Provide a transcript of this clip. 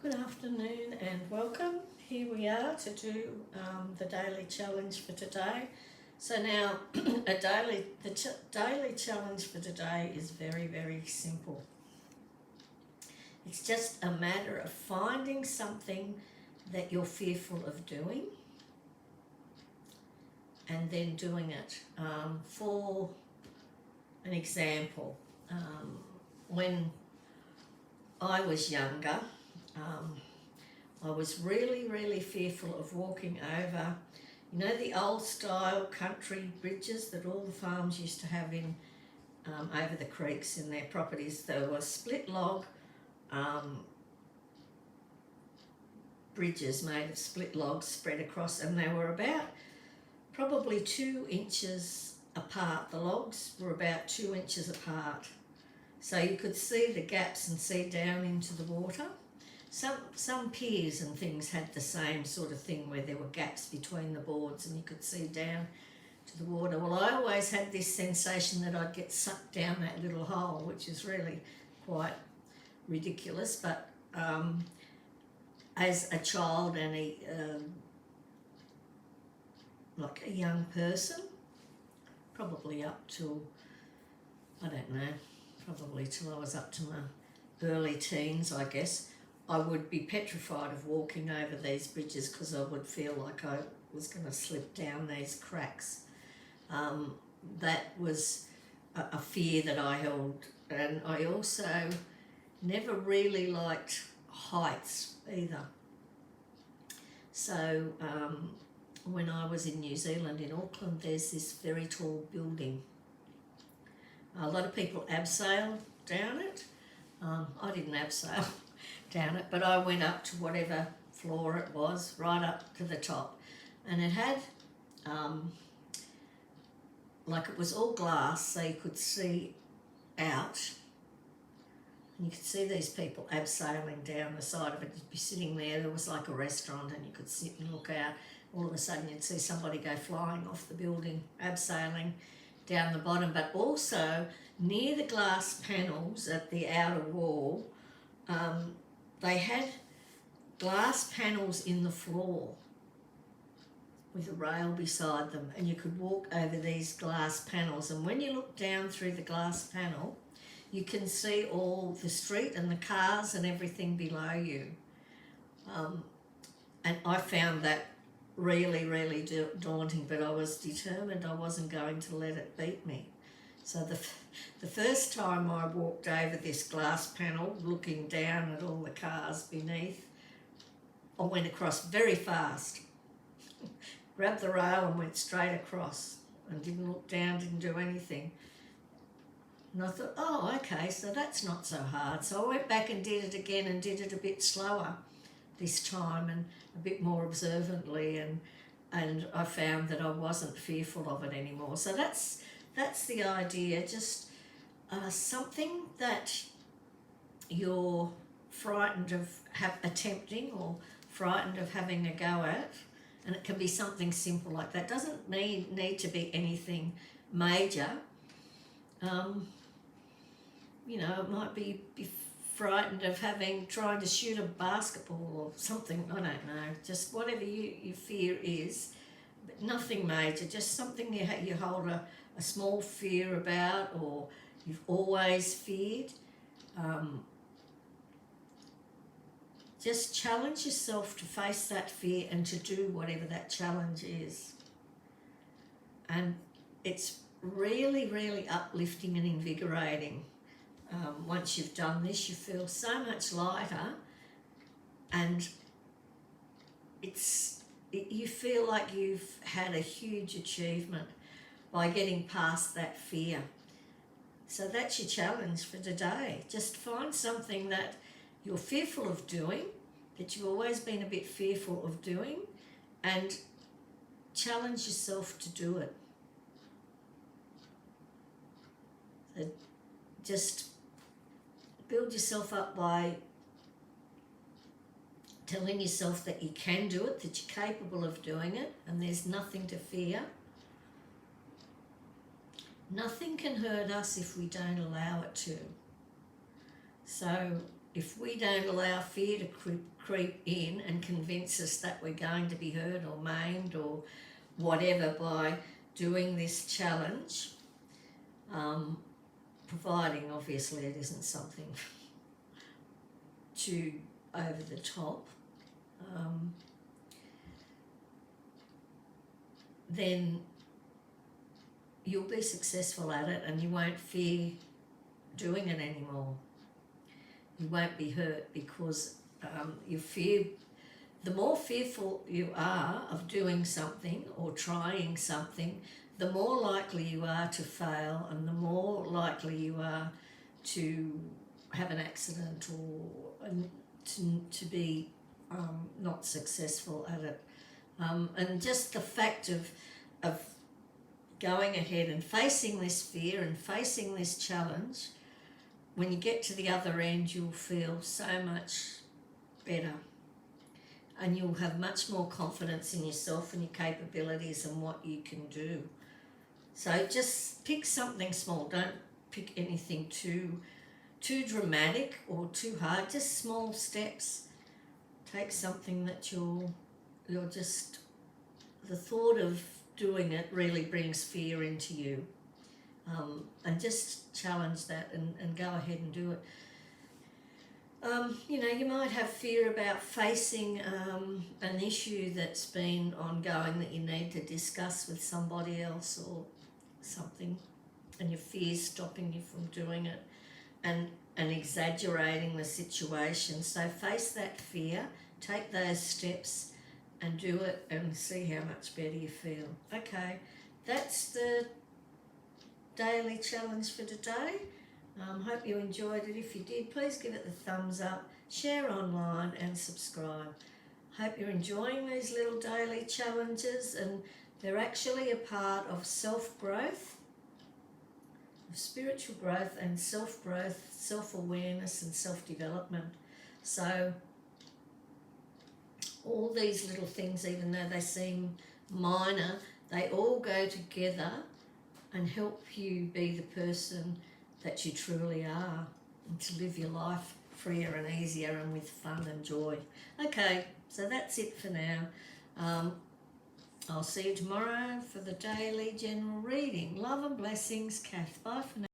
Good afternoon and welcome. Here we are to do the daily challenge for today. So now the daily challenge for today is very, very simple. It's just a matter of finding something that you're fearful of doing and then doing it. For an example, when I was younger, I was really fearful of walking over, the old style country bridges that all the farms used to have in over the creeks in their properties. There were split log bridges made of split logs spread across, and they were about probably 2 inches apart. The logs were about 2 inches apart, so you could see the gaps and see down into the water. Some piers and things had the same sort of thing where there were gaps between the boards and you could see down to the water. Well, I always had this sensation that I'd get sucked down that little hole, which is really quite ridiculous. But as a child and like a young person, probably up till, I don't know, probably till I was up to my early teens, I guess, I would be petrified of walking over these bridges because I would feel like I was going to slip down these cracks. That was a fear that I held, and I also never really liked heights either. So when I was in New Zealand, in Auckland, there's this very tall building. A lot of people abseil down it. I didn't abseil down it, but I went up to whatever floor it was, right up to the top, and it had like it was all glass, so you could see out, and you could see these people abseiling down the side of it. You'd be sitting there was like a restaurant, and you could sit and look out. All of a sudden you'd see somebody go flying off the building, abseiling down the bottom. But also near the glass panels at the outer wall, they had glass panels in the floor with a rail beside them, and you could walk over these glass panels, and when you look down through the glass panel you can see all the street and the cars and everything below you. And I found that really daunting, but I was determined I wasn't going to let it beat me. So the first time I walked over this glass panel, looking down at all the cars beneath, I went across very fast, grabbed the rail and went straight across and didn't look down, didn't do anything. And I thought, oh, okay, so that's not so hard. So I went back and did it again and did it a bit slower this time and a bit more observantly, and I found that I wasn't fearful of it anymore. So that's the idea, just something that you're frightened of attempting or frightened of having a go at, and it can be something simple like that. It doesn't need to be anything major. It might be frightened of trying to shoot a basketball or something, I don't know, just whatever your fear is, but nothing major, just something you hold a small fear about, or you've always feared. Just challenge yourself to face that fear and to do whatever that challenge is. And it's really uplifting and invigorating. Once you've done this, you feel so much lighter, and you feel like you've had a huge achievement by getting past that fear. So that's your challenge for today. Just find something that you're fearful of doing, that you've always been a bit fearful of doing, and challenge yourself to do it. So just build yourself up by telling yourself that you can do it, that you're capable of doing it, and there's nothing to fear. Nothing can hurt us if we don't allow it to. So if we don't allow fear to creep in and convince us that we're going to be hurt or maimed or whatever by doing this challenge, providing obviously it isn't something too over the top, then you'll be successful at it and you won't fear doing it anymore. You won't be hurt because you fear. The more fearful you are of doing something or trying something, the more likely you are to fail and the more likely you are to have an accident or to be not successful at it. And just the fact of going ahead and facing this fear and facing this challenge, when you get to the other end, you'll feel so much better. And you'll have much more confidence in yourself and your capabilities and what you can do. So just pick something small. Don't pick anything too dramatic or too hard. Just small steps. Take something that you're just, the thought of doing it really brings fear into you. And just challenge that and go ahead and do it. You might have fear about facing an issue that's been ongoing that you need to discuss with somebody else or something, and your fear's stopping you from doing it and exaggerating the situation. So face that fear, take those steps and do it and see how much better you feel. Okay, that's the daily challenge for today. Hope you enjoyed it. If you did, please give it the thumbs up, share online and subscribe. Hope you're enjoying these little daily challenges, and they're actually a part of self-growth, of spiritual growth and self-growth, self-awareness and self-development. So all these little things, even though they seem minor, they all go together and help you be the person that you truly are, and to live your life freer and easier and with fun and joy. Okay, so that's it for now. I'll see you tomorrow for the daily general reading. Love and blessings, Kath. Bye for now.